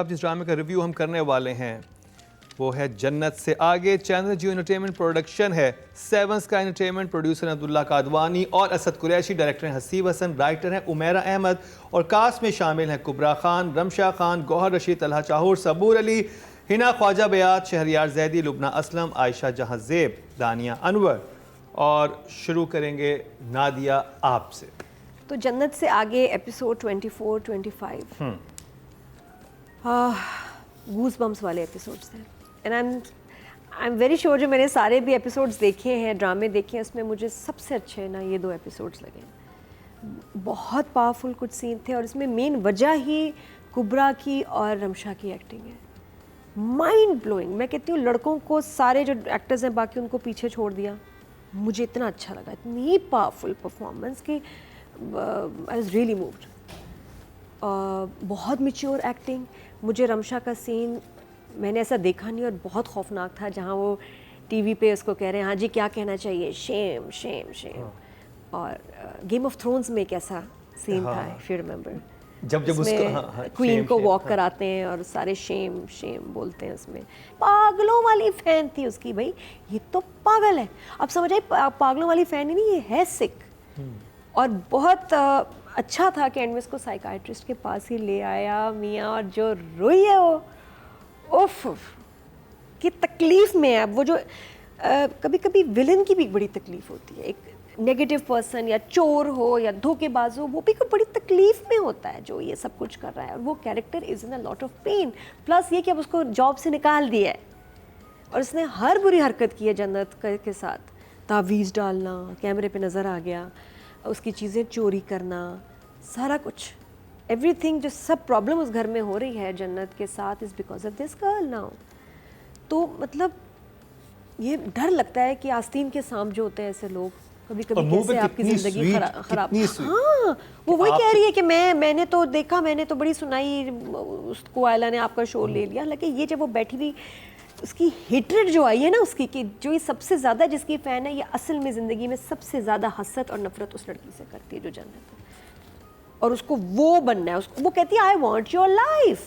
अब जिस ड्रामे का रिव्यू हम करने वाले हैं वो है जन्नत से आगे। चैनल जियो एंटरटेनमेंट प्रोडक्शन है। Seven sky entertainment, producer Abdullah Kadwani और असद कुरैशी, डायरेक्टर हैं हसीब हसन, राइटर हैं उमैरा अहमद और कास्ट में शामिल हैं कुबरा खान, रमशा खान, गौहर रशीद, तलहा चाहूर, सबूर अली, हिना ख्वाजा बयात, शहरियार जैदी, लुबना असलम, आयशा जहां ज़ेब, दानिया अनवर। और शुरू करेंगे नादिया आपसे। तो जन्नत से आगे एपिसोड 24-25 गूज बम्स वाले एपिसोड्स हैं and I am very sure जो मैंने सारे भी एपिसोड्स देखे हैं, ड्रामे देखे हैं, उसमें मुझे सबसे अच्छे ना ये 2 एपिसोड्स लगे। बहुत पावरफुल कुछ सीन थे और इसमें मेन वजह ही कुबरा की और रमशा की एक्टिंग है। Mind blowing. मैं कहती हूँ लड़कों को सारे जो एक्टर्स हैं बाकी उनको पीछे छोड़ दिया। मुझे इतना अच्छा लगा, इतनी पावरफुल परफॉर्मेंस कि आई वाज रियली मूव्ड। बहुत मैच्योर एक्टिंग। मुझे रमशा का सीन मैंने ऐसा देखा नहीं और बहुत खौफनाक था, जहाँ वो टीवी पे उसको कह रहे हैं हाँ जी क्या कहना चाहिए, शेम शेम शेम। और गेम ऑफ थ्रोन्स में एक ऐसा सीन था, इफ यू रिमेंबर, जब उसको क्वीन को वॉक कराते हैं और सारे शेम शेम बोलते हैं। उसमें पागलों वाली फैन थी उसकी, भाई ये तो पागल है। अब समझ आई, पागलों वाली फैन ही नहीं, ये है सिक। और बहुत अच्छा था कि एंड में इसको साइकाइट्रिस्ट के पास ही ले आया मियाँ, और जो रोई है वो उफ कि तकलीफ में है। अब वो जो कभी कभी विलन की भी बड़ी तकलीफ होती है, एक नेगेटिव पर्सन या चोर हो या धोखेबाज हो, वो भी कोई बड़ी तकलीफ में होता है जो ये सब कुछ कर रहा है। और वो character is in a lot of pain. Plus ये कि अब उसको जॉब से निकाल दिया है और उसने हर बुरी हरकत की है जन्नत के साथ। तावीज़ डालना, कैमरे पे नज़र आ गया, उसकी चीज़ें चोरी करना, सारा कुछ, एवरीथिंग। जो सब प्रॉब्लम उस घर में हो रही है जन्नत के साथ is because of this girl now. तो मतलब ये डर लगता है कि आस्तीन के सांप जो होते हैं ऐसे लोग, कभी कभी कैसे आपकी ज़िंदगी खराब। हाँ, वो वही कह रही है कि मैंने तो देखा, मैंने तो बड़ी सुनाई, उसको आयला ने आपका शो ले लिया। लेकिन ये जब वो बैठी हुई, उसकी हेट्रेड जो आई है ना उसकी, कि जो ये सबसे ज़्यादा जिसकी फ़ैन है, ये असल में ज़िंदगी में सबसे ज़्यादा हसरत और नफरत उस लड़की से करती है जो जन्नत है। और उसको वो बनना है, उसको वो कहती है आई वॉन्ट योर लाइफ।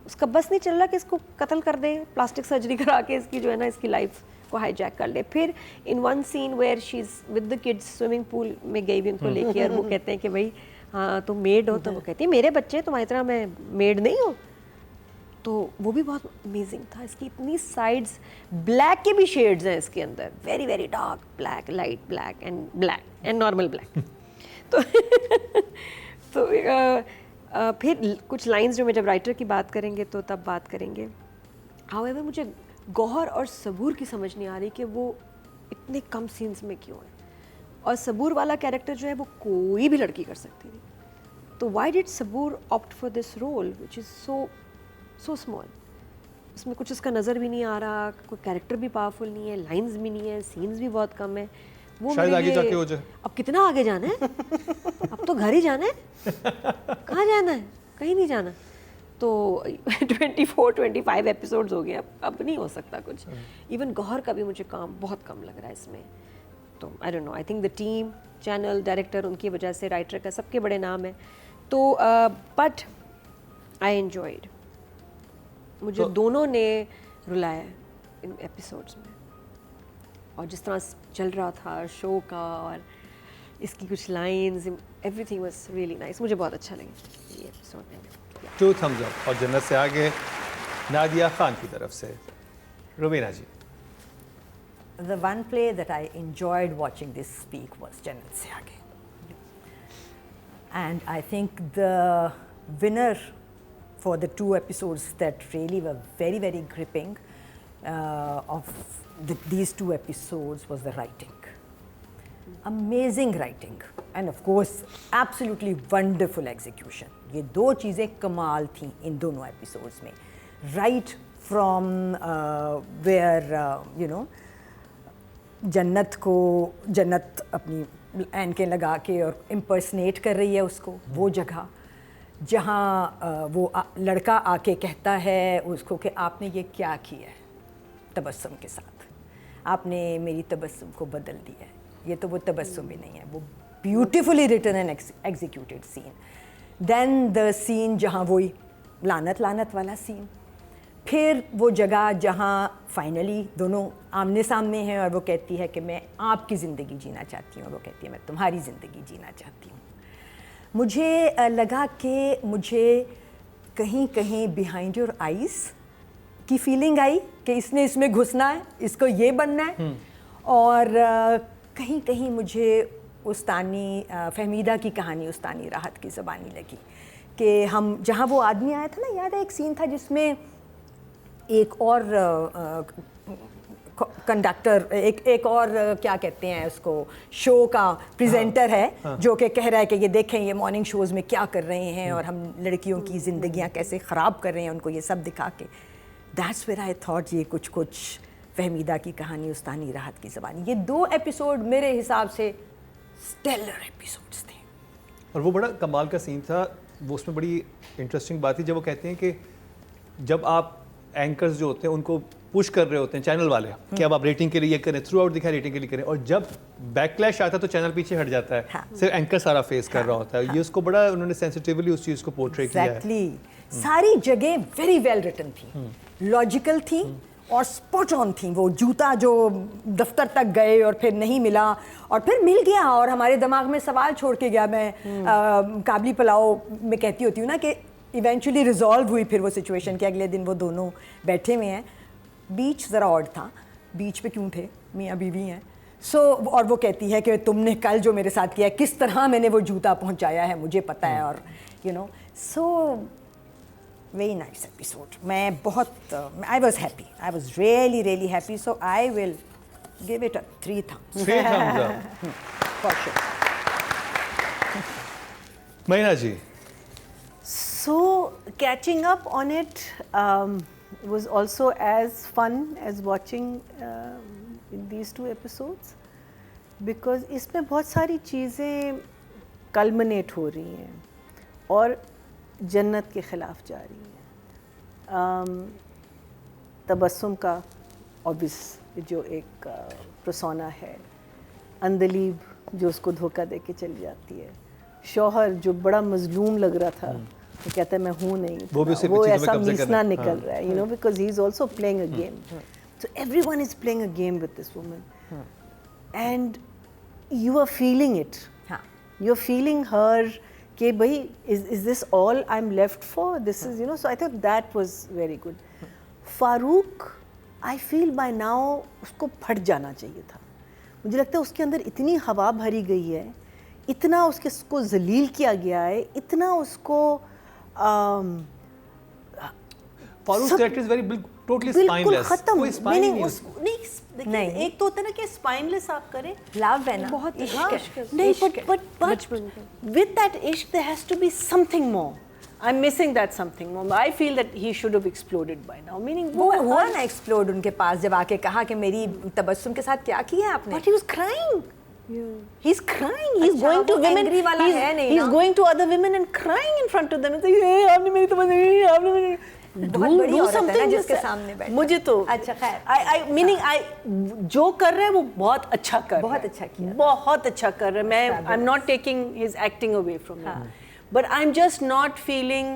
उसका बस नहीं चल रहा कि इसको कत्ल कर दे, प्लास्टिक सर्जरी करा के इसकी जो है ना इसकी लाइफ को हाईजैक कर ले। फिर in one scene where she is with the kids, swimming pool में गई भी उनको लेके, और वो कहते हैं कि भाई हाँ तुम मेड हो, तो वो कहती है मेरे बच्चे तुम्हारी तरह मैं मेड नहीं हूँ। तो वो भी बहुत अमेजिंग था। इसकी इतनी साइड्स, ब्लैक के भी शेड्स हैं इसके अंदर, very very dark black, light black and normal black. तो फिर कुछ लाइंस जो मैं जब राइटर की बात करेंगे तो तब बात करेंगे। हाउएवर मुझे गौहर और सबूर की समझ नहीं आ रही कि वो इतने कम सीन्स में क्यों है। और सबूर वाला कैरेक्टर जो है वो कोई भी लड़की कर सकती थी। तो why did Saboor opt for this role which is so small. उसमें कुछ उसका नज़र भी नहीं आ रहा, कोई कैरेक्टर भी पावरफुल नहीं है, लाइंस भी नहीं है, सीन्स भी बहुत कम है। वो शायद आगे जाके हो जाए। अब कितना आगे जाना है? अब तो घर ही जाना है, कहाँ जाना है? कहीं नहीं जाना। तो 24-25 एपिसोड्स हो गए, अब नहीं हो सकता कुछ। इवन गौहर का भी मुझे काम बहुत कम लग रहा है इसमें। तो I don't know, I think the team, channel, director, उनकी वजह से, राइटर का, सबके बड़े नाम है। तो बट आई एन्जॉयड। मुझे दोनों ने रुलाया इन एपिसोड्स में। और जिस तरह चल रहा था शो का और इसकी कुछ lines, everything was really nice. मुझे बहुत अच्छा लगा ये एपिसोड। 2 thumbs up। और जन्नत से आगे नादिया खान की तरफ से रुबीना जी। The one play that I enjoyed watching this week was Jannat Se Aage. And I think the winner for the 2 episodes that really were very, very gripping of these 2 episodes was the writing. Amazing writing and of course absolutely wonderful execution. ये 2 चीज़ें कमाल थी इन दोनों episodes में. Right from where you know जन्नत अपनी N K लगा के और इम्पर्सनेट कर रही है उसको, वो जगह जहाँ वो लड़का आके कहता है उसको कि आपने ये क्या किया है तबस्सुम के साथ, आपने मेरी तबस्सुम को बदल दिया है, ये तो वो तबस्सुम ही नहीं है, वो beautifully written and executed scene. Then the scene जहाँ वो लानत लानत वाला सीन, फिर वो जगह जहाँ फाइनली दोनों आमने सामने हैं और वो कहती है कि मैं आपकी ज़िंदगी जीना चाहती हूँ और वो कहती है मैं तुम्हारी ज़िंदगी जीना चाहती हूँ। मुझे लगा कि मुझे कहीं कहीं बिहाइंड योर आइज़ की फीलिंग आई कि इसने इसमें घुसना है, इसको ये बनना है। और कहीं कहीं मुझे उस्तानी फहमीदा की कहानी उस्तानी राहत की ज़बानी लगी कि हम जहाँ वो आदमी आया था ना, याद है एक सीन था जिसमें एक और कंडक्टर एक और क्या कहते हैं उसको, शो का प्रेजेंटर है जो कि कह रहा है कि ये देखें ये मॉर्निंग शोज़ में क्या कर रहे हैं और हम लड़कियों की ज़िंदगियाँ कैसे ख़राब कर रहे हैं उनको ये सब दिखा के। दैट्स वेयर आई थॉट ये कुछ फहमीदा की कहानी उस्तानी राहत की ज़बानी, ये 2 एपिसोड मेरे हिसाब से स्टेलर एपिसोड्स थे। और वो बड़ा कमाल का सीन था, वो उसमें बड़ी इंटरेस्टिंग बात थी जब वो कहते हैं कि जब आप एंकर्स जो होते हैं उनको पुश कर रहे होते हैं चैनल वाले कि अब आप रेटिंग के लिए ये करें, थ्रू आउट दिखाएं रेटिंग के लिए करें, और जब बैकलैश आता है तो चैनल पीछे हट जाता है। हाँ। सिर्फ एंकर सारा फेस कर रहा होता है। ये उसको बड़ा उन्होंने सेंसिटिवली उस चीज़ को पोर्ट्रे किया है। एग्जैक्टली, सारी जगह वेरी वेल रिटन थी, लॉजिकल थी और स्पॉट ऑन थी। वो जूता जो दफ्तर तक गए और फिर नहीं मिला और फिर मिल गया और हमारे दिमाग में सवाल छोड़ के गया। मैं काबली पुलाव में कहती होती हूँ ना कि इवेंचुअली रिजॉल्व हुई फिर वो सिचुएशन कि अगले दिन वो दोनों बैठे हुए हैं। बीच ज़रा ऑड था, बीच पे क्यों थे, मियाँ बीवी हैं। और वो कहती है कि तुमने कल जो मेरे साथ किया है, किस तरह मैंने वो जूता पहुँचाया है मुझे पता है। और वेरी नाइस एपिसोड। मैं बहुत I was happy, I was really really happy, so I will give it 3 thumbs. 3 thumbs up. For sure. महीना जी, So catching up on it was also as fun as watching these 2 episodes because इसमें बहुत सारी चीज़ें culminate हो रही हैं और जन्नत के ख़िलाफ़ जा रही हैं। तबस्सुम का ऑब्वियस जो एक पर्सोना है, अंदलीब जो उसको धोखा दे के चली जाती है, शौहर जो बड़ा मजलूम लग रहा था, वो कहता है मैं हूँ नहीं, वो ऐसा मीसना निकल रहा है, because he is also playing a game. So everyone is playing a game with this woman and you are feeling it, you are feeling her कि भाई is this all I am left for, this is so I thought that was very good. Faruqui I feel by now उसको फट जाना चाहिए था। मुझे लगता है उसके अंदर इतनी हवा भरी गई है, इतना उसको जलील किया गया है, इतना उसको Farooq character is very totally spineless, कोई स्पाइन नहीं। एक तो होता है ना कि स्पाइनलेस आप करें, लव है ना, बहुत नहीं, but with that ish there has to be something more. I'm missing that something more. I feel that he should have exploded by now. Meaning वो हुआ ना एक्सप्लोड उनके पास जब आके कहा कि मेरी तबस्सुम के साथ क्या किया आपने। But he was crying. He's crying. He's अच्छा, going to वो women. angry वाला है नहीं He's ना? going to other women and crying in front of them. He's like, "Hey, आपने मेरी तबस्सुम नहीं, आपने मेरी." बहुत बड़ी औरत है ना जिसके सामने बैठा। मुझे तो अच्छा खैर, I जो कर रहा है वो बहुत अच्छा कर रहा है, बहुत अच्छा किया, बहुत अच्छा कर रहा है। मैं I'm not taking his acting away from him, but I'm just not feeling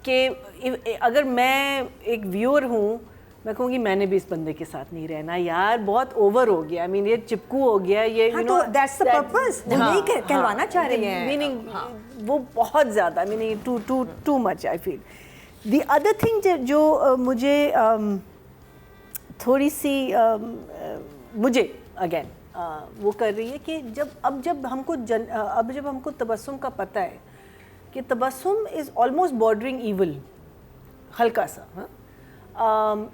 कि अगर मैं एक व्यूअर हूँ, मैं कहूँगी मैंने भी इस बंदे के साथ नहीं रहना यार, बहुत ओवर हो गया। I mean ये चिपकू हो गया, ये तो that's the purpose, वो यही कहलवाना चाह रही हैं। मीनिंग वो बहुत ज़्यादा, meaning too much I feel. The other thing जो मुझे थोड़ी सी मुझे अगेन वो कर रही है कि जब हमको तबस्सुम का पता है कि Tabassum is almost bordering evil, हल्का सा,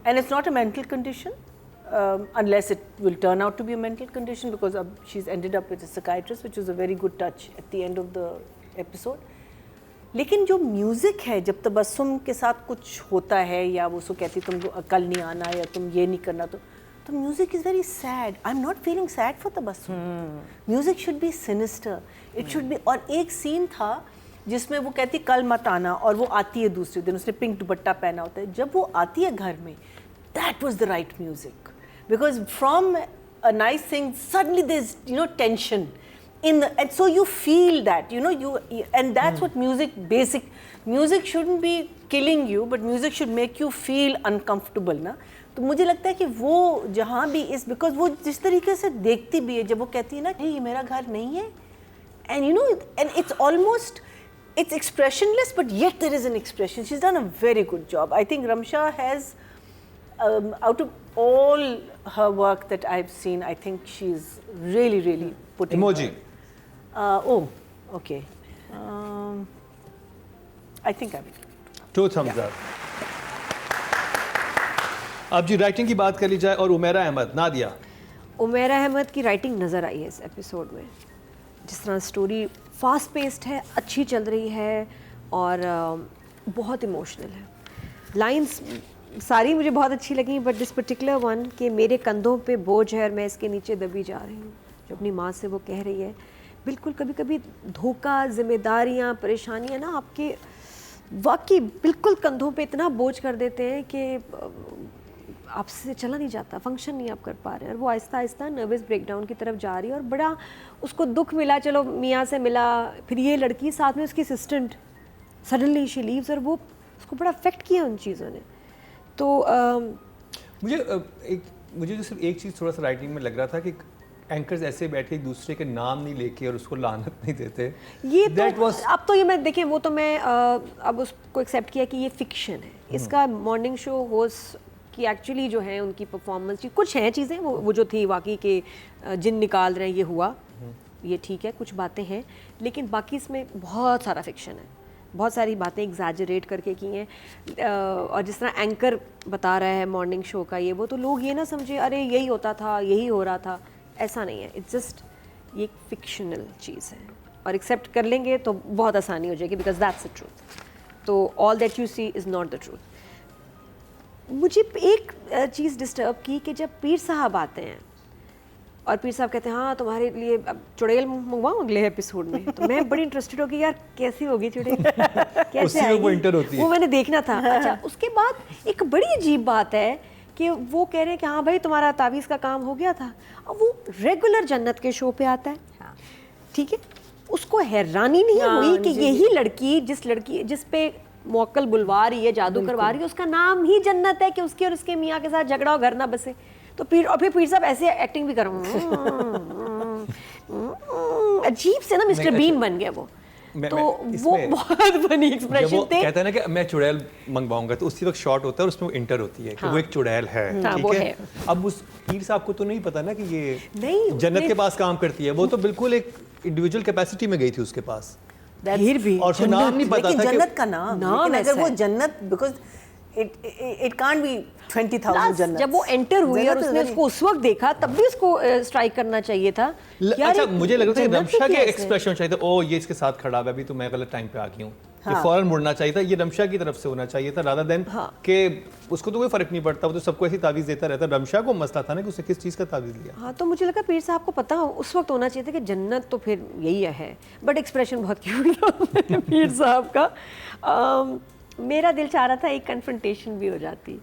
and it's not a mental condition unless it will turn out to be a mental condition because she's ended up with a psychiatrist, which was a very good touch at the end of the episode. लेकिन जो music है, जब तबस्सुम के साथ कुछ होता है या वो उसको कहती तुम कल नहीं आना या तुम ये नहीं करना, तो music is very sad. I am not feeling sad for Tabassum. Music should be sinister, it should be. और एक सीन था जिसमें वो कहती कल मत आना और वो आती है दूसरे दिन, उसने पिंक दुपट्टा पहना होता है, जब वो आती है घर में, that was the right music because from a nice thing suddenly there is tension and so you feel that, you know, and that's what music shouldn't be killing you, but music should make you feel uncomfortable ना. तो मुझे लगता है कि वो जहाँ भी इस बिकॉज वो जिस तरीके से देखती भी है, जब वो कहती है ना ये मेरा घर नहीं है, and you know, and it's almost, it's expressionless, but yet there is an expression. She's done a very good job. I think Ramsha has, out of all her work that I've seen, I think she's really putting Emoji. Oh, okay. I think I will. 2 thumbs up. अब जी writing की बात कर ली जाए और उमेरा अहमद, नादिया. उमेरा अहमद की writing नज़र आई है इस एपिसोड में. जिस तरह स्टोरी फास्ट पेस्ड है, अच्छी चल रही है और बहुत इमोशनल है. लाइंस सारी मुझे बहुत अच्छी लगी, बट दिस पर्टिकुलर वन कि मेरे कंधों पे बोझ है और मैं इसके नीचे दबी जा रही हूँ, जो अपनी माँ से वो कह रही है. बिल्कुल कभी कभी धोखा, जिम्मेदारियाँ, परेशानियाँ ना आपके वाकई बिल्कुल कंधों पे इतना बोझ कर देते हैं कि आपसे चला नहीं जाता, फंक्शन नहीं आप कर पा रहे हैं. और वो आहिस्ता आहिस्ता नर्वस ब्रेकडाउन की तरफ जा रही है और बड़ा उसको दुख मिला, चलो मियाँ से मिला, फिर ये लड़की साथ में उसकी असिस्टेंट, सडनली शी लीव्स, और वो उसको बड़ा अफेक्ट किया उन चीज़ों ने. तो मुझे जो सिर्फ एक चीज़ थोड़ा सा राइटिंग में लग रहा था कि एंकर्स ऐसे बैठे एक दूसरे के नाम नहीं लेके और उसको लानत नहीं देते. ये तो अब तो ये मैं देखें, वो तो मैं अब उसको एक्सेप्ट किया कि ये फिक्शन है. इसका मॉर्निंग शो होस्ट कि एक्चुअली जो है उनकी परफॉर्मेंस कुछ हैं चीज़ें वो जो थी वाकई के जिन निकाल रहे हैं, ये हुआ, ये ठीक है, कुछ बातें हैं, लेकिन बाकी इसमें बहुत सारा फिक्शन है. बहुत सारी बातें एग्जैजरेट करके की हैं. और जिस तरह एंकर बता रहा है मॉर्निंग शो का ये वो, तो लोग ये ना समझे अरे यही होता था, यही हो रहा था. ऐसा नहीं है. इट्स जस्ट ये एक फिक्शनल चीज़ है और एक्सेप्ट कर लेंगे तो बहुत आसानी हो जाएगी, बिकॉज दैट्स द ट्रूथ. तो all that you see is not the truth. मुझे एक चीज़ डिस्टर्ब की कि जब पीर साहब आते हैं और पीर साहब कहते हैं हाँ तुम्हारे लिए अब चुड़ैल मंगवाऊँ अगले एपिसोड में, तो मैं बड़ी इंटरेस्टेड होगी यार कैसी होगी चुड़ैल, कैसे आएगी, वो इंटर होती है, वो मैंने देखना था. अच्छा, उसके बाद एक बड़ी अजीब बात है कि वो कह रहे हैं कि हाँ भाई तुम्हारा तावीज़ का काम हो गया था. अब वो रेगुलर जन्नत के शो पे आता है, ठीक है, उसको हैरानी नहीं हुई कि यही लड़की जिस पे मौक्कल बुलवा रही है, जादू करवा रही है, उसका नाम ही जन्नत है कि उसके और उसके मियाँ के साथ झगड़ा हो, घर ना बसे. तो फिर पीर साहब ऐसे एक्टिंग भी करूँ, अजीब से ना मिस्टर बीन बन गया वो. तो वो बहुत फनी एक्सप्रेशन थे. कहता है ना कि मैं चुड़ैल मंगवाऊंगा, तो उसी वक्त शॉट होता है और उसमें वो इंटर होती है कि वो एक चुड़ैल है. ठीक है. अब उस पीर साहब को तो नहीं पता ना कि ये जन्नत के पास काम करती है. वो तो बिल्कुल एक इंडिविजुअल कैपेसिटी में गई थी उसके पास, फिर भी और उसको नाम नहीं पता था जन्नत का नाम. अगर वो जन्नत, बिकॉज it can't be 20,000 जन्नत. जब वो एंटर हुई और उसने उसको उस वक्त देखा, तब भी उसको स्ट्राइक करना चाहिए था. अच्छा, मुझे लग रहा था कि रमशा के एक्सप्रेशन चाहिए था, ओ ये इसके साथ खड़ा है अभी, तो मैं गलत टाइम पे आ गई हूँ, ये फौरन मुड़ना चाहिए था. ये रमशा की तरफ से होना चाहिए था, रादर देन कि उसको तो कोई फर्क नहीं पड़ता, वो तो सबको ऐसी तावीज़ देता रहता. रमशा को मसला था ना कि उसने किस चीज़ का तावीज़ लिया. हाँ, तो मुझे लगा पीर साहब को पता उस वक्त होना चाहिए था कि जन्नत तो फिर यही है. बट एक्सप्रेशन बहुत क्यूट था पीर साहब का. मेरा दिल चाह रहा था एक कन्फ्रंटेशन भी हो जाती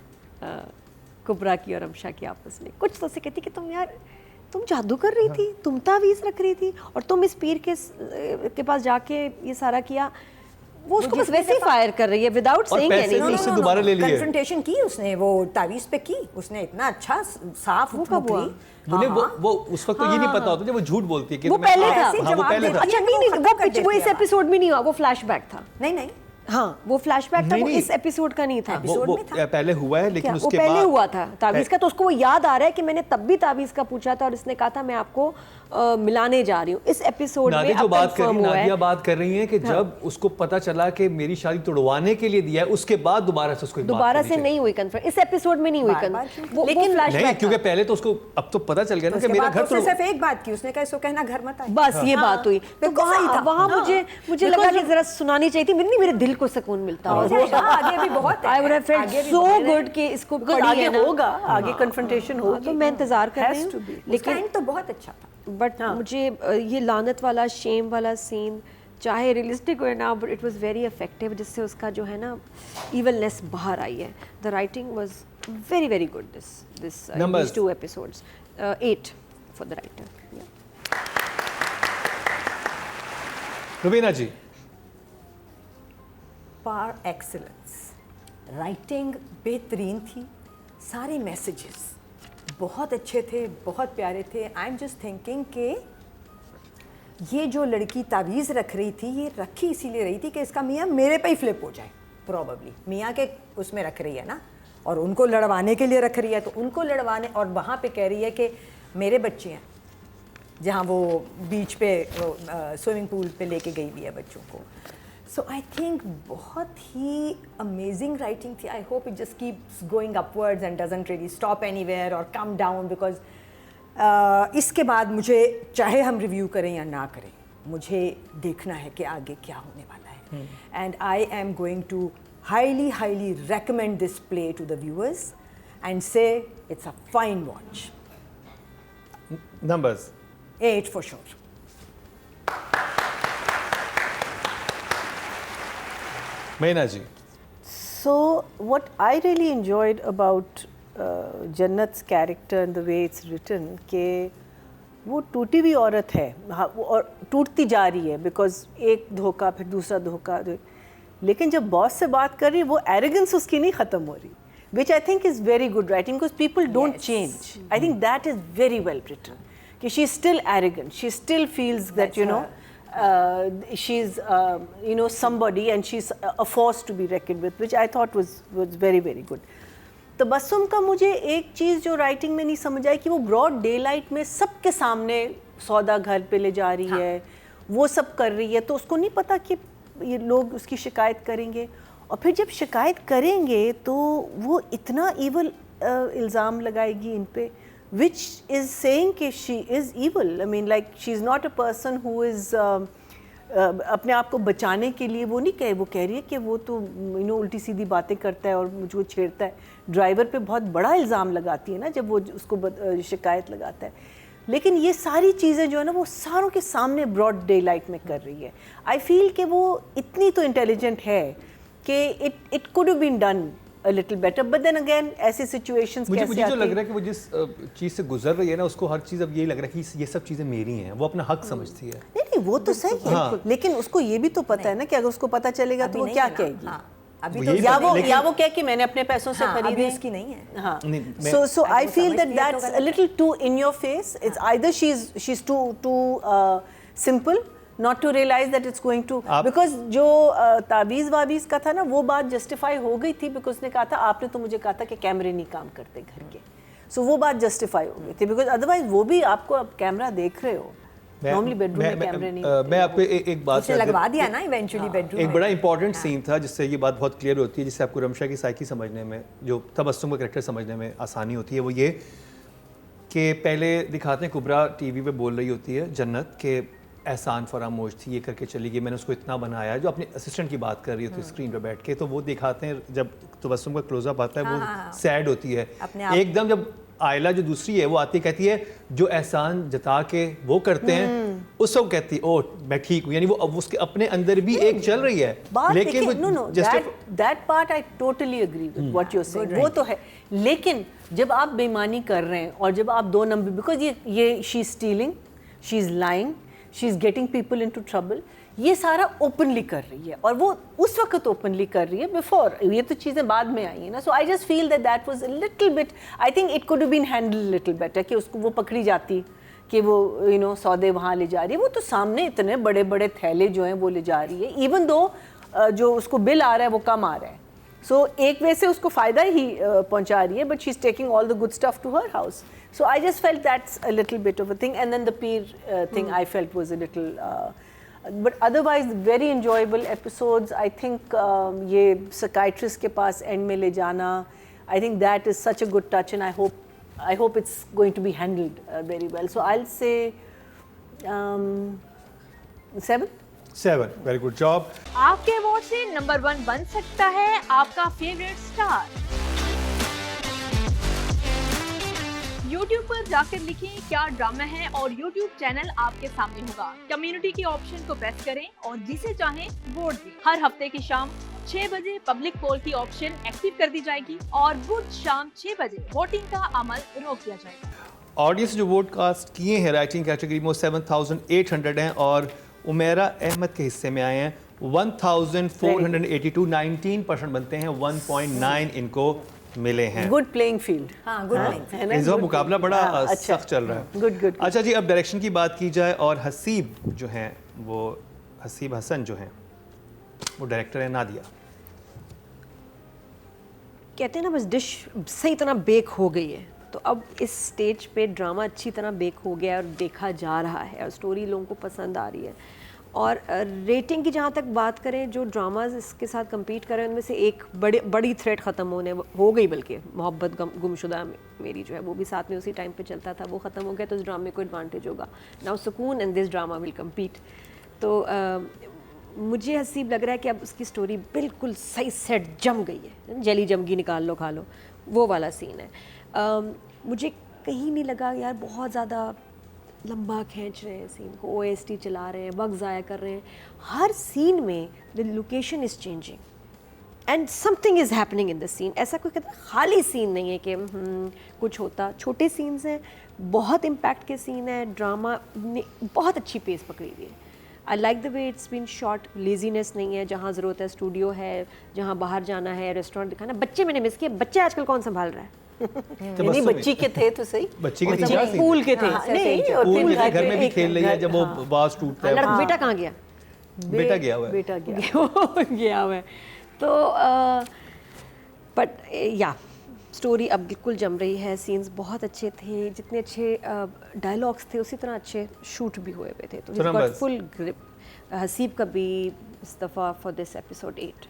कुबरा की और रमशा की आपस में. कुछ तो उसे कहती कि तुम जादू कर रही थी, तुम तावीज़ रख रही थी और तुम इस पीर के पास जाके ये सारा किया. वो उसको बस वैसे ही फायर कर रही है विदाउट सेइंग एनीथिंग. उससे दोबारा ले लिए, कन्फ्रंटेशन की उसने, वो तावीज़ पे की उसने, इतना अच्छा साफ हुआ. वो उस वक्त तो ये नहीं पता होता जब वो झूठ बोलती है कि वो पहले था. वो पहले था. अच्छा नहीं, वो इस एपिसोड में नहीं हुआ, वो फ्लैशबैक था. नहीं, हाँ, वो फ्लैशबैक था, वो इस एपिसोड का नहीं था. वो पहले हुआ है, लेकिन उसके बाद वो पहले हुआ था तावीज़ का. तो उसको वो याद आ रहा है कि मैंने तब भी तावीज़ का पूछा था और इसने कहा था मैं आपको मिलाने जा रही हूँ. इस एपिसोड में जो बात कर रही है, नादिया बात कर रही है कि जब उसको पता चला कि मेरी शादी तोड़वाने के लिए दिया है, उसके बाद दोबारा से उसको दोबारा से नहीं हुई कन्फर्म. इस एपिसोड में नहीं हुई कन्फर्म, लेकिन नहीं, क्योंकि पहले तो उसको अब तो पता चल गया ना कि मेरा घर. उसने सिर्फ एक बात की, उसने कहा इसको कहना घर मत आए, बस ये बात हुई. तो वहाँ मुझे लगा कि जरा सुनानी चाहिए थी. मेरे दिल को सुकून मिलता. आगे भी बहुत है. I would have felt so good कि इसको आगे होगा, आगे कन्फ्रंटेशन होगा. तो मैं इंतजार कर रही हूँ, लेकिन तो बहुत अच्छा था. बट मुझे ये लानत वाला, शेम वाला सीन चाहे रियलिस्टिक हो ना, but it was very effective, जिससे उसका जो है ना इवलनेस बाहर आई है. The writing was very very good this 2 episodes. 8 for the writer. Rubina ji, par excellence. Writing बेहतरीन थी, सारे मैसेजेस बहुत अच्छे थे, बहुत प्यारे थे. आई एम जस्ट थिंकिंग कि ये जो लड़की तावीज़ रख रही थी, ये रखी इसीलिए रही थी कि इसका मियाँ मेरे पे ही फ्लिप हो जाए. प्रॉबली मियाँ के उसमें रख रही है ना, और उनको लड़वाने के लिए रख रही है, तो उनको लड़वाने, और वहाँ पे कह रही है कि मेरे बच्चे हैं, जहाँ वो बीच पे स्विमिंग पूल पे लेके गई हुई है बच्चों को. सो आई थिंक बहुत ही अमेजिंग राइटिंग थी. I hope it just keeps going upwards and doesn't really stop anywhere और कम डाउन, बिकॉज इसके बाद मुझे, चाहे हम रिव्यू करें या ना करें, मुझे देखना है कि आगे क्या होने वाला है. And I am going to highly recommend this play to the viewers and say it's a fine watch. numbers. 8 for sure. मैना जी, So what I really enjoyed about Jannat's character and the way it's written, कि वो टूटी हुई औरत है, हाँ, और टूटती जा रही है, बिकॉज एक धोखा फिर दूसरा धोखा, लेकिन जब बॉस से बात कर रही है वो एरोगेंस उसकी नहीं ख़त्म हो रही, which I think is very good writing, because people don't change. I think that is very well written, कि she is still arrogant, she still feels that you know she is you know somebody and she's a force to be reckoned with, which I thought was very good. Tabassum का मुझे एक चीज़ जो writing में नहीं समझ आई कि वो ब्रॉड डे लाइट में सबके सामने सौदा घर पे ले जा रही है, वो सब कर रही है, तो उसको नहीं पता कि ये लोग उसकी शिकायत करेंगे, और फिर जब शिकायत करेंगे तो वो इतना ईवल इल्ज़ाम लगाएगी इन पे, which is saying कि she is evil. I mean, like she is not a person who is अपने आप को बचाने के लिए वो नहीं कहे, वो कह रही है कि वो तो यू नो उल्टी सीधी बातें करता है और मुझको छेड़ता है. ड्राइवर पे बहुत बड़ा इल्ज़ाम लगाती है ना जब वो उसको शिकायत लगाता है. लेकिन ये सारी चीज़ें जो है ना वो सारों के सामने ब्रॉड डे लाइट में कर रही है. आई फील कि वो इतनी तो इंटेलिजेंट है कि it could have been done a little better, but then again ऐसे situations मुझे कैसे आती जो लग रहा है कि वो जिस चीज़ से गुजर रही है ना, उसको हर चीज़ अब यही लग रहा है कि ये सब चीज़ें मेरी हैं, वो अपना हक समझती है. नहीं वो तो सही है. हाँ. लेकिन उसको ये भी तो पता है ना कि अगर उसको पता चलेगा तो वो क्या कहेगी. अभी वो तो यही या वो कह कि मैंने अपने पैसों से अभी खरीदी. उसकी नहीं है. हाँ. नहीं, So I वो feel समझ that लिया तो that's गलत a little too in your face. It's either she's too simple not to realize that it's going to, because जो तावीज़ वावीज़ का था ना वो बात जस्टिफाई हो गई थी, बिकॉज उसने कहा था आपने तो मुझे कहा था कि कैमरे नहीं काम करते घर के, सो वो बात जस्टिफाई हो गई थी, बिकॉज अदरवाइज वो भी आपको अब कैमरा देख रहे हो, नॉर्मली बेडरूम में कैमरे नहीं. मैं आपको एक बात उसने लगवा दिया ना इवेंचुअली बेडरूम एक बड़ा इंपॉर्टेंट सीन था जिससे ये बात बहुत क्लियर होती है, जिससे आपको रमशा की साइकी समझने में, जो तबस्सुम का कैरेक्टर समझने में आसानी होती है. वो ये कि पहले दिखाते हैं कुबरा टीवी पे बोल रही होती है जन्नत के एहसान फरामोश थी, ये करके चली गई, मैंने उसको इतना बनाया, जो अपने असिस्टेंट की बात कर रही होती है स्क्रीन पे बैठ के, तो वो दिखाते हैं जब तबस्सुम का क्लोजअप आता है वो सैड होती है एकदम. जब आयला जो दूसरी है वो आती कहती है जो एहसान जता के वो करते हैं उसको कहती है ओ मैं ठीक हूँ, यानी वो अब उसके अपने अंदर भी एक चल रही है. लेकिन वो that part I totally agree with what you are saying, वो तो है. लेकिन जब आप बेईमानी कर रहे हैं और जब आप दो नंबर, बिकॉज ये she is stealing, she is lying, she is getting people into trouble, ये सारा ओपनली कर रही है, और वो उस वक्त ओपनली कर रही है, बिफोर ये तो चीज़ें बाद में आई हैं ना. So I just feel that was a little bit, I think it could have been handled little better, कि उसको वो पकड़ी जाती कि वो यू नो सौदे वहाँ ले जा रही है, वो तो सामने इतने बड़े बड़े थैले जो हैं वो ले जा रही है, इवन दो जो उसको बिल आ रहा है वो कम आ रहा है. सो एक वे से उसको फ़ायदा ही पहुँचा रही है, but she is taking all the good stuff to her house. So I just felt that's a little bit of a thing, and then the peer thing I felt was a little, but otherwise very enjoyable episodes. I think ये psychiatrist के पास end में ले जाना, I think that is such a good touch, and I hope it's going to be handled very well. So I'll say 7. 7. Very good job. आपके award से number 1 बन सकता है आपका फेवरेट स्टार. YouTube पर जाकर लिखें क्या ड्रामा है और YouTube चैनल आपके सामने होगा. कम्युनिटी के ऑप्शन को प्रेस करें और जिसे चाहें वोट दें. हर हफ्ते की शाम 6 बजे पब्लिक पोल की ऑप्शन एक्टिव कर दी जाएगी और बुध शाम 6 बजे वोटिंग का अमल रोक दिया जाएगा. ऑडियंस जो वोट कास्ट किए हैं राइटिंग कैटेगरी में 7,800 हैं और उमेरा अहमद के हिस्से में आए हैं 1482, 19% बनते हैं, 1.9 इनको मिले हैं। Good playing field. हाँ, गुड प्लेइंग। है ना? इस बार Good मुकाबला playing. बड़ा हाँ, अच्छा। सख्त चल रहा है। Good good. अच्छा जी, अब डायरेक्शन की बात की जाए और हसीब जो हैं वो हसीब हसन जो हैं वो डायरेक्टर है नादिया। कहते हैं ना बस डिश सही तरह बेक हो गई है, तो अब इस स्टेज पे ड्रामा अच्छी तरह बेक हो गया है और देखा जा रहा है और स्टोरी लोगों को पसंद आ रही है। और रेटिंग की जहाँ तक बात करें, जो ड्रामाज इसके साथ compete कर रहे हैं उनमें से एक बड़ी थ्रेड ख़त्म हो गई, बल्कि मोहब्बत गुमशुदा मेरी जो है वो भी साथ में उसी टाइम पे चलता था, वो ख़त्म हो गया, तो इस ड्रामे को एडवांटेज होगा। नाउ सुकून and this drama will compete. तो मुझे हसीब लग रहा है कि अब उसकी स्टोरी बिल्कुल सही सेट जम गई है, जली जमगी निकाल लो खा लो, वो वाला सीन है। मुझे कहीं नहीं लगा यार बहुत ज़्यादा लंबा खींच रहे हैं सीन को, OST चला रहे हैं, वक्त ज़ाया कर रहे हैं। हर सीन में the location is changing and something is happening in the scene. ऐसा कोई कहता खाली सीन नहीं है कि कुछ होता। छोटे सीन्स हैं, बहुत इम्पैक्ट के सीन है, ड्रामा ने बहुत अच्छी पेस पकड़ी हुई है। I like the way it's been shot, laziness नहीं है, जहाँ ज़रूरत है स्टूडियो है, जहाँ बाहर जाना है, रेस्टोरेंट दिखाना। बच्चे मैंने मिस किए, बच्चे आजकल कौन संभाल रहा है? नहीं, बच्ची के थे तो सही। बच्ची के बच्ची तीन चार के सीन पूल के थे। हाँ, नहीं, और पूल फिर में घर में भी खेल रही है जब वो हाँ। बाज टूटता है। बेटा कहाँ गया? बेटा गया हुआ है। बेटा गया। गया हुआ है। तो बट या स्टोरी अब बिल्कुल जम रही है, सीन्स बहुत अच्छे थे, जितने अच्छे डायलॉग्स थे उसी तरह अच्छे शूट भी हुए थे। तो सुना बस। Full grip. हसीब का भी इस दफ़ा फॉर दिस एपिसोड 8।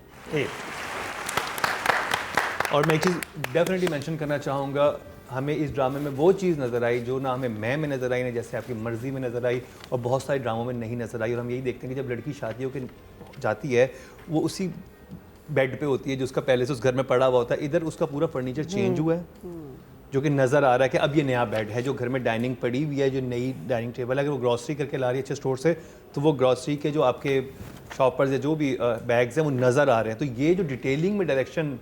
और मैं एक चीज़ डेफिनेटली मेंशन करना चाहूँगा, हमें इस ड्रामे में वो चीज़ नज़र आई जो ना हमें मैं में नज़र आई, ना जैसे आपकी मर्ज़ी में नज़र आई, और बहुत सारे ड्रामों में नहीं नज़र आई। और हम यही देखते हैं कि जब लड़की शादी होकर जाती है वो उसी बेड पे होती है जो उसका पहले से उस घर में पड़ा हुआ होता है। इधर उसका पूरा फर्नीचर चेंज हुआ है, जो कि नज़र आ रहा है कि अब ये नया बेड है, जो घर में डाइनिंग पड़ी हुई है, जो नई डाइनिंग टेबल है। अगर वो ग्रॉसरी करके ला रही है अच्छे स्टोर से, तो वो ग्रॉसरी के जो आपके शॉपर्स या जो भी बैग्स हैं वो नज़र आ रहे हैं। तो ये जो डिटेलिंग में डायरेक्शन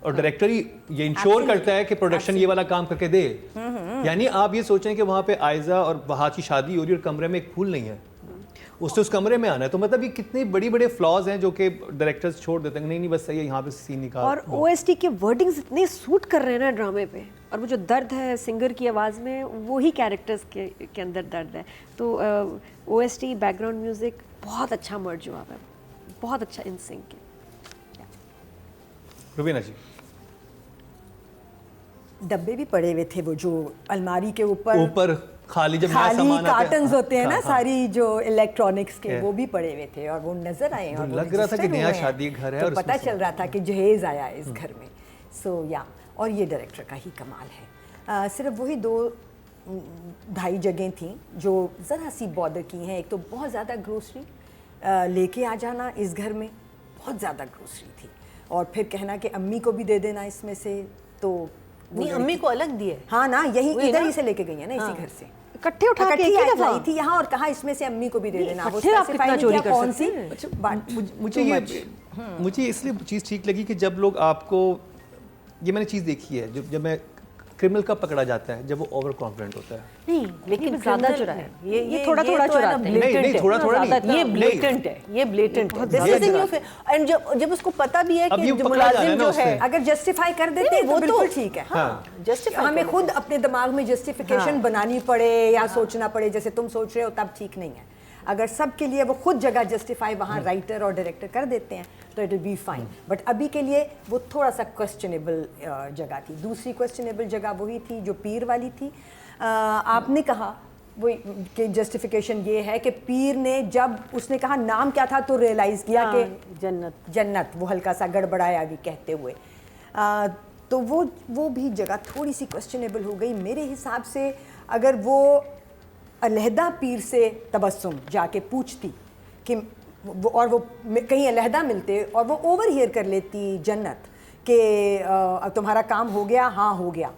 और डायरेक्टर ही ये इंश्योर करता है कि प्रोडक्शन ये वाला काम करके दे। यानी आप ये सोचें कि वहाँ पे आयजा और बहार की शादी हो रही है और कमरे में एक फूल नहीं है, उससे उस कमरे में आना है। तो मतलब ये कितने बड़ी बड़े फ्लॉज हैं जो कि डायरेक्टर्स छोड़ देते हैं, नहीं बस सही है, यहाँ पे सीन निकाल। और OST के वर्डिंग्स इतने सूट कर रहे हैं ना ड्रामे पे, और वो जो दर्द है सिंगर की आवाज़ में, वो ही कैरेक्टर्स के अंदर दर्द है। तो OST बैकग्राउंड म्यूज़िक बहुत अच्छा मर्ज हुआ है, बहुत अच्छा इन सिंक है। रुबीना जी, डब्बे भी पड़े हुए थे, वो जो अलमारी के ऊपर खाली जब नया खाली सामान आता है, कार्टन्स होते हैं ना, हाँ, सारी जो इलेक्ट्रॉनिक्स के, Yeah. वो भी पड़े हुए थे और वो नजर आए और वो लग रहा था कि register नया हुए हैं। शादी घर है तो और पता उसमें चल रहा था कि जहेज आया है इस घर में। सो या, और ये डायरेक्टर का ही कमाल है। सिर्फ वही 2-2.5 जगह थी जो ज़रा सी बॉर्डर की हैं। एक तो बहुत ज़्यादा ग्रोसरी लेके आ जाना इस घर में, बहुत ज़्यादा ग्रोसरी थी, और फिर कहना कि अम्मी को भी दे देना इसमें से। तो नहीं, अम्मी को अलग दिए। हाँ ना, यही वही इधर ना? ही से लेके गई है ना, इसी हाँ। घर से इकट्ठे उठा के एक ही इकट्ठी दफा लाई थी यहाँ और कहा इसमें से अम्मी को भी दे देना। वो इकट्ठे आप specify कितना नहीं चोरी किया कर कौन सकते सी, हैं? but मुझे इसलिए चीज़ ठीक लगी कि जब लोग आपको, ये मैंने चीज़ देखी है, जब मैं क्रिमिनल कब पकड़ा जाता है, जब वो ओवर कॉन्फिडेंट होता है। नहीं, लेकिन ज़्यादा criminal- चुरा है। ये थोड़ा तो चुराते हैं। नहीं, थोड़ा नहीं। ये नहीं। ब्लेटेंट है, ये ब्लेटेंट है। This ये is in your चुराते face। And जब उसको पता भी है अब कि ये जो पकड़ा जा रहा है मुलाजिम ना जो उससे। है, अगर जस्टिफाई कर देते नहीं, हैं तो वो बिल्कुल तो- ठीक है। हाँ। justify हमें कर खुद अपने दिमाग में जस्टिफिकेशन हाँ। बनानी पड़े या सोचना पड़े जैसे तुम सोच रहे हो, तब ठीक नहीं है। अगर सब के लिए वो खुद जगह जस्टिफाई वहाँ राइटर और डायरेक्टर कर देते हैं तो it will be fine. But अभी के लिए वो थोड़ा सा क्वेश्चनेबल जगह थी। दूसरी क्वेश्चनेबल जगह वही थी जो पीर वाली थी। आपने कहा वो कि जस्टिफिकेशन ये है कि पीर ने, जब उसने कहा नाम क्या था तो रियलाइज़ किया कि जन्नत, वो हल्का सा गड़बड़ाया भी कहते हुए। तो वो भी जगह थोड़ी सी क्वेश्चनेबल हो गई मेरे हिसाब से। अगर वो अलहदा पीर से तबस्सुम जाके पूछती कि वो कहीं अलहदा मिलते और वो ओवर हियर कर लेती जन्नत कि तुम्हारा काम हो गया, हाँ हो गया,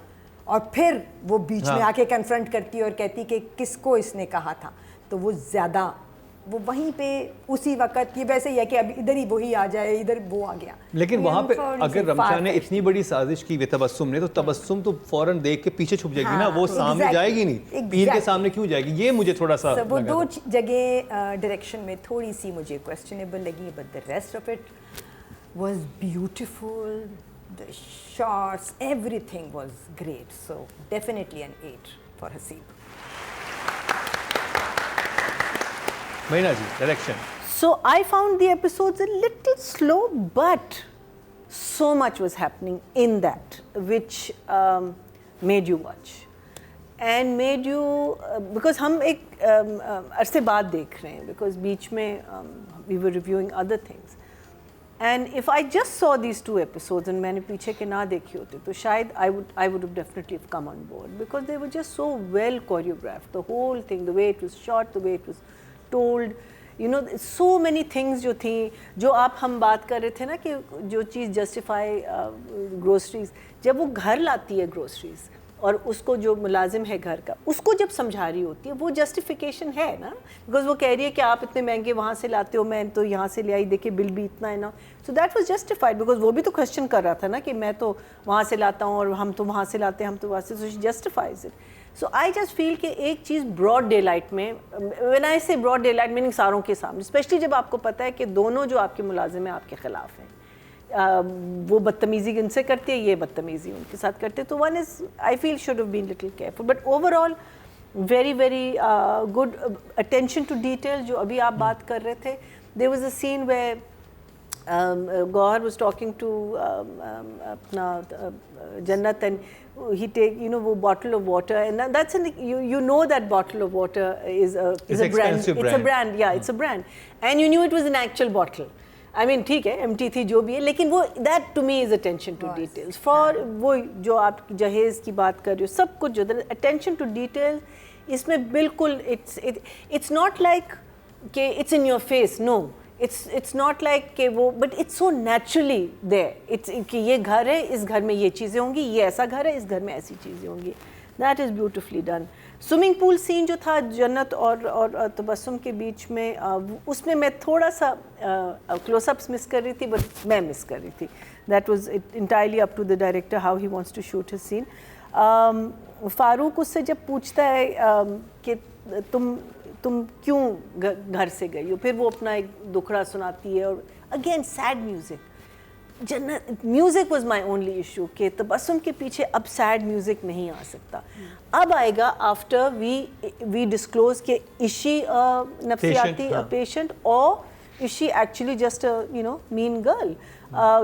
और फिर वो बीच में आके कन्फ्रंट करती और कहती कि किसको इसने कहा था, तो वो ज़्यादा वो वहीं पे उसी वक्त ये वैसे ही है कि अब इधर ही वही आ जाए, इधर वो आ गया। लेकिन ये वहाँ पे थोड़ी सी अगर रमशा ने far-fetched इतनी बड़ी साजिश की तबस्सुम ने, तो तबस्सुम तो फौरन देख के पीछे छुप जाएगी ना, वो सामने exactly, जाएगी नहीं, पीर के exactly. सामने क्यों जाएगी, ये मुझे थोड़ा सा So, वो लगा दो था। जगह डायरेक्शन में थोड़ी सी मुझे क्वेश्चनेबल लगी, but the rest of it was beautiful, the shots, everything was great, so definitely an 8 for Haseeb. महीना जी, direction. So I found the episodes a little slow, but so much was happening in that which made you watch and made you because हम एक अरसे बाद देख रहे हैं, because बीच में we were reviewing other things, and if I just saw these 2 episodes and मैंने पीछे के ना देखे होते तो शायद I would have definitely have come on board, because they were just so well choreographed, the whole thing, the way it was shot, the way it was told, you know, so many things जो थी, जो आप हम बात कर रहे थे ना कि जो चीज़ जस्टिफाई ग्रोसरीज, जब वो घर लाती है ग्रोसरीज और उसको जो मुलाजिम है घर का, उसको जब समझा रही होती है, वो जस्टिफिकेशन है ना, बिकॉज वो कह रही है कि आप इतने महंगे वहाँ से लाते हो, मैं तो यहाँ से ले आई, देखिए बिल भी इतना है ना, so that was justified, because वो भी तो क्वेश्चन कर रहा था ना कि मैं तो वहाँ से लाता हूँ और हम तो वहाँ से लाते हैं, हम तो वहाँ से, so she justifies it. So I just feel कि एक चीज़ ब्रॉड डे लाइट में, व्हेन आई से ब्रॉड डे लाइट मीनिंग सारों के सामने, स्पेशली जब आपको पता है कि दोनों जो आपके मुलाजिम हैं आपके ख़िलाफ़ हैं, वो बदतमीज़ी इनसे करती है, ये बदतमीज़ी उनके साथ करते हैं, तो one is I feel should have been little careful, but overall very very good attention to detail. जो अभी आप बात कर रहे थे, there was a scene where Gauhar was talking to अपना Jannat, and he take, you know, वो bottle of water, and that's an, you know that bottle of water is a brand, it's a brand, yeah, it's a brand, and you knew it was an actual bottle. I mean ठीक है, empty थी जो भी है, लेकिन वो that to me is attention to details. For वो जो आप जहेज़ की बात कर रहे हो, सब कुछ जो attention to detail इसमें बिल्कुल it's not like कि it's in your face, no. It's not like कि वो, but it's so naturally there. It's कि ये घर है, इस घर में ये चीज़ें होंगी, ये ऐसा घर है, इस घर में ऐसी चीज़ें होंगी. That is beautifully done. Swimming pool scene जो था जन्नत और तबस्सुम के बीच में, उसमें मैं थोड़ा सा क्लोजअप्स मिस कर रही थी, बट मैं मिस कर रही थी. That was entirely up to the director how he wants to shoot his scene. Farooq उससे जब पूछता है कि तुम क्यों घर से गई हो, फिर वो अपना एक दुखड़ा सुनाती है, और अगेन सैड म्यूज़िक. जन्नत music was my only issue कि तबस्सुम के पीछे अब सैड म्यूज़िक नहीं आ सकता. अब आएगा आफ्टर वी डिस्क्लोज कि इज शी नफ्सियाती पेशेंट और is she actually just you know mean girl,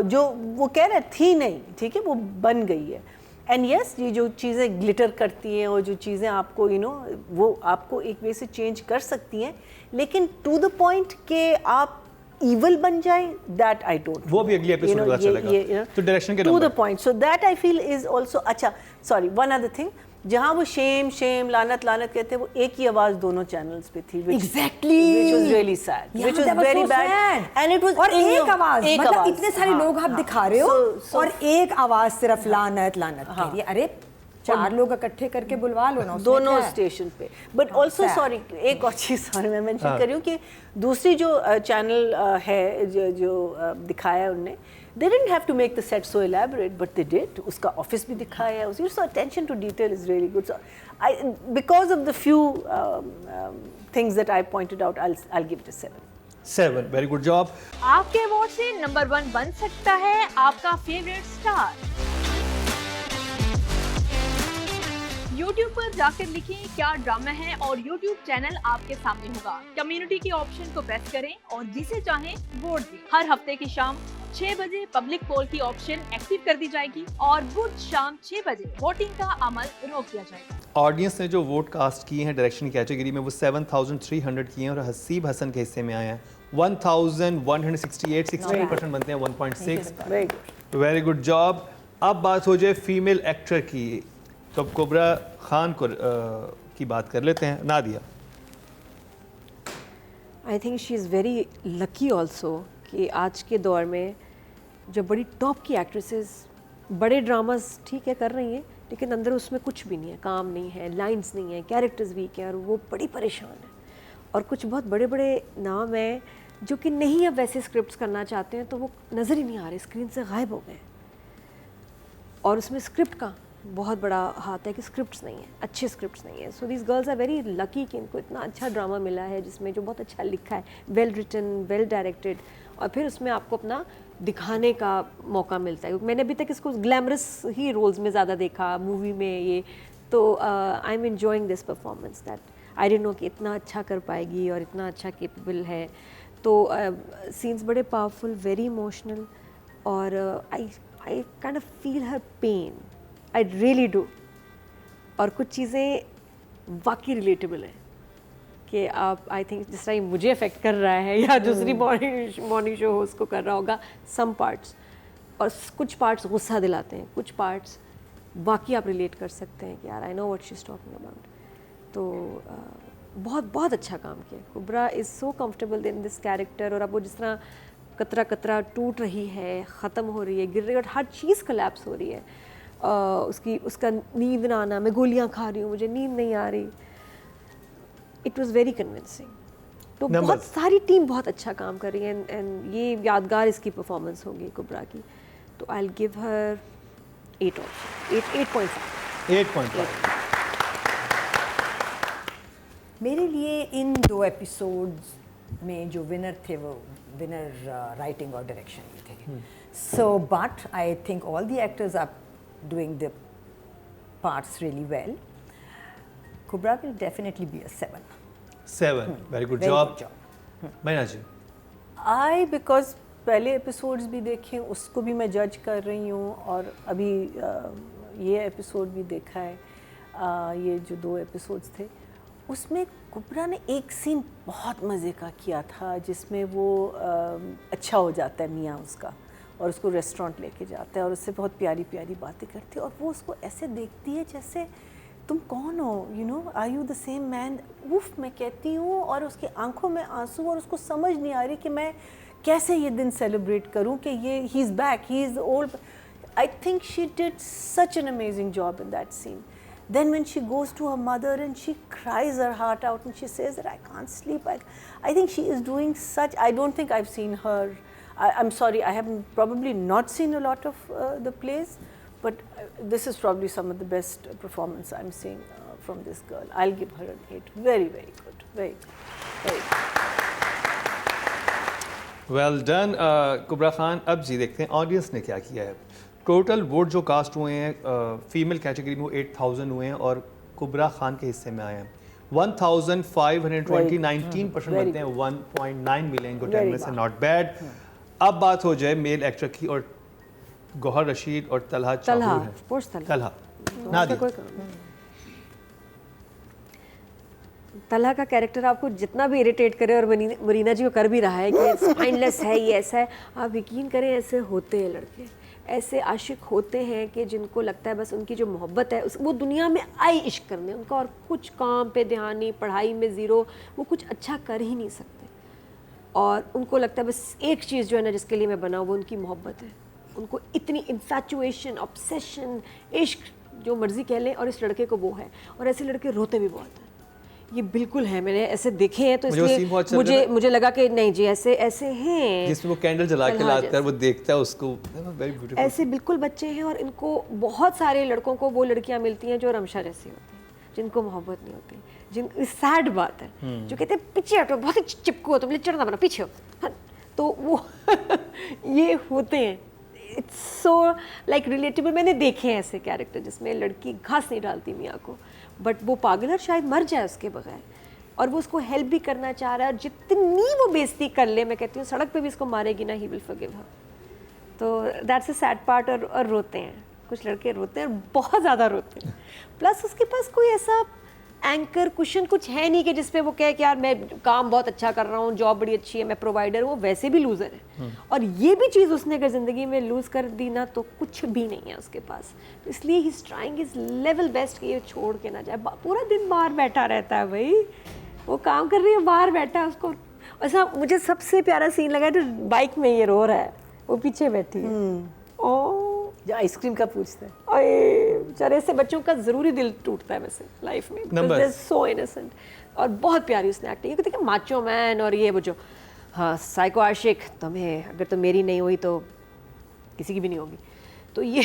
जो वो कह रहे थी नहीं, ठीक है, वो बन गई है. एंड यस, ये जो चीज़ें ग्लिटर करती हैं और जो चीज़ें आपको यू नो वो आपको एक वे से चेंज कर सकती हैं, लेकिन टू द पॉइंट कि आप evil बन जाए, that I don't. वो भी अगली एपिसोड में पता चलेगा. तो डायरेक्शन के to the point. So that I feel is also अच्छा. Sorry, one other thing. जहाँ वो शेम लानत कहते हैं, वो एक ही आवाज दोनों चैनल्स पे थी. Exactly. Which was really sad. Yeah, which was that was very so bad. sad. And it was और एक आवाज, मतलब इतने सारे लोग आप दिखा रहे हो और एक आवाज सिर्फ लानत कह रही है. अरे 4 लोग इकट्ठे करके बुलवा लो ना दोनों स्टेशन पे. बट ऑल्सो सॉरी, एक और चीज़ सॉरी मैं मेंशन कर रही हूँ कि दूसरी जो चैनल है जो दिखाया उनने, they didn't have to make the set so elaborate, but they did. उसका ऑफिस भी दिखाया है, उसकी attention to detail is really good. So because of the few things that I pointed out, I'll give it a 7. Very good job. आपके vote से number 1 बन सकता है आपका फेवरेट स्टार. YouTube पर जाकर लिखें क्या ड्रामा है और YouTube चैनल आपके सामने होगा. कम्युनिटी के ऑप्शन को प्रेस करें और जिसे चाहें वोट दें. हर हफ्ते की शाम 6 बजे पब्लिक पोल की ऑप्शन एक्टिव कर दी जाएगी और बुध शाम 6 बजे वोटिंग का अमल रोक दिया जाएगा. ऑडियंस ने जो वोट कास्ट किए हैं डायरेक्शन कैटेगरी में, वो 7,300 किए हैं और हसीब हसन के हिस्से में आए हैं 1,168. 16% बनते हैं 1.6. Very good job. अब बात हो जाए फीमेल एक्टर की, तो अब कुबरा खान को की बात कर लेते हैं. नादिया, आई think she is very lucky also कि आज के दौर में जब बड़ी टॉप की एक्ट्रेसेस बड़े ड्रामास ठीक है कर रही हैं, लेकिन अंदर उसमें कुछ भी नहीं है, काम नहीं है, लाइंस नहीं है, कैरेक्टर्स वीक हैं और वो बड़ी परेशान है. और कुछ बहुत बड़े बड़े नाम हैं जो कि नहीं अब वैसे स्क्रिप्ट्स करना चाहते हैं, तो वो नज़र ही नहीं आ रहे, स्क्रीन से गायब हो गए। और उसमें स्क्रिप्ट का बहुत बड़ा हाथ है कि स्क्रिप्ट्स नहीं है, अच्छे स्क्रिप्ट्स नहीं है। So these girls are very lucky कि इनको इतना अच्छा ड्रामा मिला है जिसमें जो बहुत अच्छा लिखा है, वेल रिटन, वेल डायरेक्टेड, और फिर उसमें आपको अपना दिखाने का मौका मिलता है। मैंने अभी तक इसको ग्लैमरस ही रोल्स में ज़्यादा देखा मूवी में ये, तो I am enjoying this performance that I didn't know कि इतना अच्छा कर पाएगी और इतना अच्छा केपेबल है। तो सीन्स बड़े पावरफुल, वेरी इमोशनल, और I kind of feel her pain, I really do. और कुछ चीज़ें वाकई रिलेटेबल हैं कि आप, आई थिंक जिस तरह मुझे अफेक्ट कर रहा है या दूसरी मॉर्निंग शो होस्ट को कर रहा होगा सम पार्ट्स, और कुछ पार्ट्स गुस्सा दिलाते हैं, कुछ पार्ट्स वाकई आप रिलेट कर सकते हैं कि यार I know what she is talking about. तो बहुत बहुत अच्छा काम किया। Kubbra is so comfortable in this character, और अब वो जिस तरह कतरा कतरा टूट रही है, ख़त्म हो रही है, गिर रही है, और हर चीज़ कोलैप्स हो रही है। उसका नींद ना आना, मैं गोलियां खा रही हूँ, मुझे नींद नहीं आ रही। It was very convincing. तो बहुत सारी टीम बहुत अच्छा काम कर रही है, एंड ये यादगार इसकी परफॉर्मेंस होगी कुब्रा की। तो I will give her 8 also, 8.5। मेरे लिए इन 2 एपिसोड्स में जो विनर थे वो विनर राइटिंग और डायरेक्शन ही थे। So but I think all the actors are doing the parts really well. Kubbra will definitely be a 7। Very good job Maina ji. I because पहले एपिसोड्स भी देखे, उसको भी मैं जज कर रही हूँ, और अभी ये एपिसोड भी देखा है। ये जो 2 एपिसोड्स थे उसमें कुब्रा ने एक सीन बहुत मज़े का किया था, जिसमें वो अच्छा हो जाता है मियाँ उसका, और उसको रेस्टोरेंट लेके जाता है और उससे बहुत प्यारी प्यारी बातें करती है, और वो उसको ऐसे देखती है जैसे तुम कौन हो, you know, are you the same man. उफ मैं कहती हूँ, और उसकी आंखों में आंसू, और उसको समझ नहीं आ रही कि मैं कैसे ये दिन सेलिब्रेट करूँ कि ये he is back, he is old. I think she did such an amazing job in that scene. Then when she goes to her mother and she cries her heart out and she says that I can't sleep, I think she is doing such, I don't think I've seen her, I'm sorry, I have probably not seen a lot of the plays, but this is probably some of the best performance I'm seeing from this girl. I'll give her an 8. Very, very good. Very good. Very good. Well done Kubbra Khan. अब जी देखते हैं audience ने क्या किया है। Total vote जो cast हुए हैं फीमेल कैटेगरी में वो 8000 हुए हैं और कुब्रा खान के हिस्से में आए हैं 1520, 19% बनते हैं 1.9 मिलियन को 10 में से, नॉट बैड। अब बात हो जाए मेल एक्टर की, और गौहर रशीद और तलहा तलहा का कैरेक्टर आपको जितना भी इरिटेट करे, और मरीना जी को कर भी रहा है कि स्पाइनलेस है, ये ऐसा है, आप यकीन करें ऐसे होते हैं लड़के, ऐसे आशिक होते हैं कि जिनको लगता है बस उनकी जो मोहब्बत है वो दुनिया में आई इश्क करने, उनका और कुछ काम पे ध्यान नहीं, पढ़ाई में ज़ीरो, वो कुछ अच्छा कर ही नहीं सकते, और उनको लगता है बस एक चीज़ जो है ना जिसके लिए मैं बना वो उनकी मोहब्बत है। उनको इतनी इन्फैचुएशन, ऑब्सेशन, इश्क जो मर्ज़ी कह लें, और इस लड़के को वो है, और ऐसे लड़के रोते भी बहुत हैं। ये बिल्कुल है, मैंने ऐसे देखे हैं, तो इसलिए मुझे लगा कि नहीं जी ऐसे ऐसे हैं, जिसमें वो कैंडल जला के लाता है, वो देखता है उसको, वेरी ब्यूटीफुल। ऐसे बिल्कुल बच्चे हैं, और इनको बहुत सारे लड़कों को वो लड़कियां मिलती हैं जो रमशा जैसी होती हैं, जिनको मोहब्बत नहीं होती, जिन सैड बात है, जो कहते हैं पीछे हटो, बहुत ही चिपकू हो, तुम चढ़ना बना पीछे हो, हाँ, तो वो ये होते हैं। It's so like relatable. मैंने देखे हैं ऐसे कैरेक्टर जिसमें लड़की घास नहीं डालती मियाँ को, बट वो पागल है, शायद मर जाए उसके बगैर, और वो उसको हेल्प भी करना चाह रहा है, और जितनी वो बेइज्जती कर ले, मैं कहती हूँ सड़क पे भी इसको मारेगी ना, ही विल फॉरगिव हर। तो दैट्स अ सैड पार्ट। और रोते हैं कुछ लड़के, रोते हैं, बहुत ज़्यादा रोते हैं। प्लस उसके पास कोई ऐसा एंकर कुशन कुछ है नहीं कि जिसपे वो कहे कि यार मैं काम बहुत अच्छा कर रहा हूँ, जॉब बड़ी अच्छी है, मैं प्रोवाइडर हूँ। वो वैसे भी लूज़र है, और ये भी चीज़ उसने अगर ज़िंदगी में लूज़ कर दी ना तो कुछ भी नहीं है उसके पास। तो इसलिए he is trying his level best कि ये छोड़ के ना जाए। पूरा दिन बाहर बैठा रहता है भाई, वो काम कर रही है, बाहर बैठा है। उसको ऐसा मुझे सबसे प्यारा सीन लगा जो बाइक में ये रो रहा है, वो पीछे बैठी है, ओ जो आइसक्रीम का पूछते हैं। बेचारे से बच्चों का ज़रूरी दिल टूटता है वैसे लाइफ में, because they are so innocent. और बहुत प्यारी उसने एक्टिंग, क्योंकि देखिए माचो मैन और ये वो जो हाँ साइको आशिक, तुम्हें अगर तुम मेरी नहीं हुई तो किसी की भी नहीं होगी, तो ये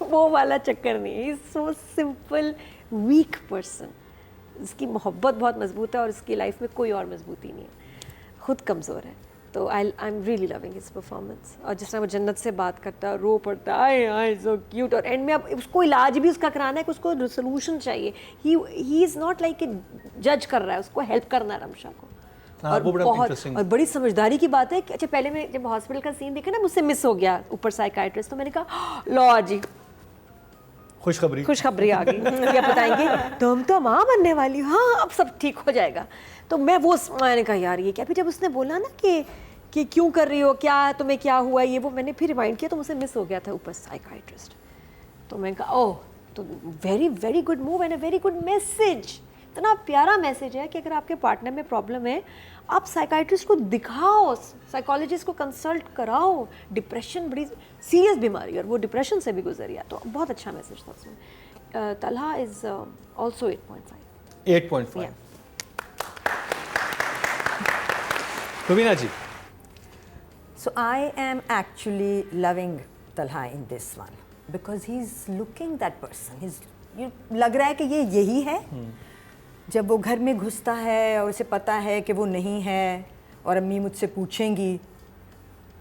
वो वाला चक्कर नहीं है। सो सिंपल वीक पर्सन, इसकी मोहब्बत बहुत मजबूत है और इसकी लाइफ में कोई और मजबूती नहीं है, खुद कमज़ोर है। तो I am really loving his performance. और जिस तरह वो जन्नत से बात करता है, रो पड़ता है, आई सो क्यूट, और एंड में अब उसको इलाज भी उसका कराना है कि उसको सोल्यूशन चाहिए। ही इज़ नॉट लाइक कि जज कर रहा है, उसको हेल्प करना है रमशा को। और वो बड़ा बहुत interesting। और बड़ी समझदारी की बात है कि अच्छा पहले मैं जब हॉस्पिटल का सीन देखा ना, मुझसे मिस हो गया ऊपर साइकाइट्रिस्ट, तो मैंने कहा लो जी खुशखबरी आ गई, या बताएंगे तुम तो माँ बनने वाली हो, हाँ अब सब ठीक हो जाएगा। तो मैंने कहा यार ये क्या। फिर जब उसने बोला ना कि क्यों कर रही हो, क्या तुम्हें क्या हुआ, ये वो मैंने फिर रिमाइंड किया, तो मुझसे मिस हो गया था ऊपर साइकाइट्रिस्ट। तो मैंने कहा ओह, तो very very good move and a very good message. इतना प्यारा मैसेज है कि अगर आपके पार्टनर में प्रॉब्लम है, आप साइकाइट्रिस्ट को दिखाओ, साइकोलॉजिस्ट को कंसल्ट कराओ। डिप्रेशन बड़ी सीरियस बीमारी है और वो डिप्रेशन से भी गुजरी है, तो बहुत अच्छा मैसेज था उसमें। Talha is also 8.5। 8.5। Rubina ji. So I am actually loving Talha in this one because he's looking that person. लग रहा है कि ये यही है। जब वो घर में घुसता है और उसे पता है कि वो नहीं है और अम्मी मुझसे पूछेंगी,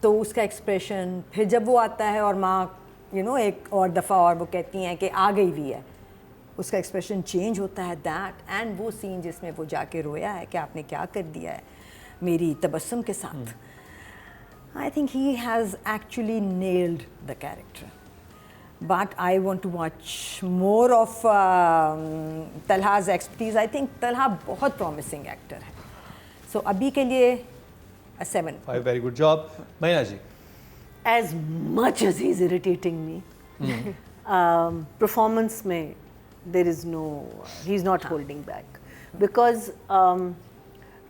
तो उसका एक्सप्रेशन, फिर जब वो आता है और माँ एक और दफ़ा और वो कहती हैं कि आ गई भी है, उसका एक्सप्रेशन चेंज होता है। दैट एंड वो सीन जिसमें वो जाके रोया है कि आपने क्या कर दिया है मेरी तबस्सुम के साथ। I think he has actually nailed the character. But I want to watch more of Talha's expertise. I think Talha बहुत promising actor है. So अभी के लिए a 7. 5 very good job. मैना जी। As much as he's irritating me, performance में there is no, he's not holding back because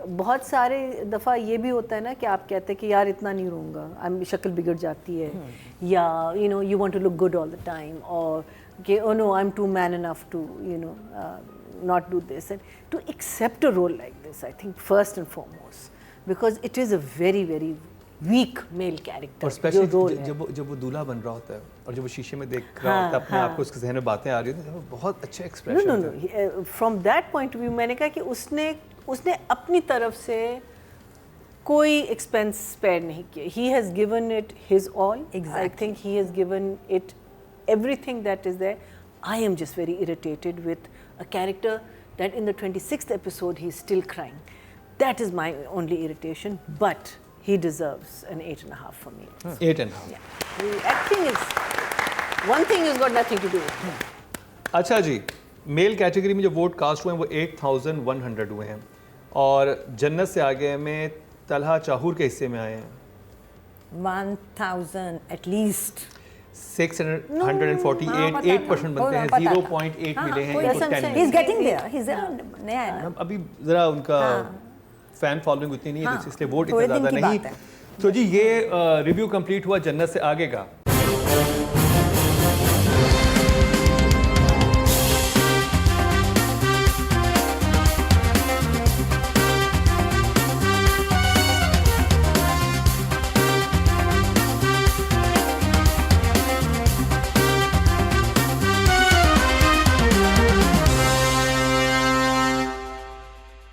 बहुत सारे दफ़ा ये भी होता है ना कि आप कहते हैं कि यार इतना नहीं रहूँगा, शक्ल बिगड़ जाती है, या you want to look good all the time, और कि oh no I'm too man enough to not do this, and to accept a role like this, I think first and foremost because it is a very very weak male character। और specially जब वो दूल्हा बन रहा होता है और जब वो शीशे में देख रहा होता है अपने आप को, उसके जहन में बातें आ रही होती हैं, बहुत अच्छे expression. Know from that point of view मैंने कहा कि उसने अपनी तरफ से कोई एक्सपेंस स्पेयर नहीं किया। He has given it his all. I think he has given it everything that is there. I am just very irritated with a character that in the 26th episode he is still crying. That is my only irritation, but he deserves an 8.5 for me. 8.5। Yeah. The acting is one thing has got nothing to do with it. अच्छा जी, male category में जो vote cast हुए हैं वो 8100 हुए हैं और जन्नत से आगे में तलहा चाहूर के हिस्से में आए हैं 1000 at least। 648, 8% बनते हैं, 0.8 मिले हैं इनको 10 He's getting there, he's नया है। अभी जरा उनका फैन फॉलोइंग उतनी नहीं है, इसलिए वोट इतना थोड़े दिन ज़्यादा की नहीं। बात है। तो जी ये रिव्यू कंप्लीट हुआ जन्नत से आगे का।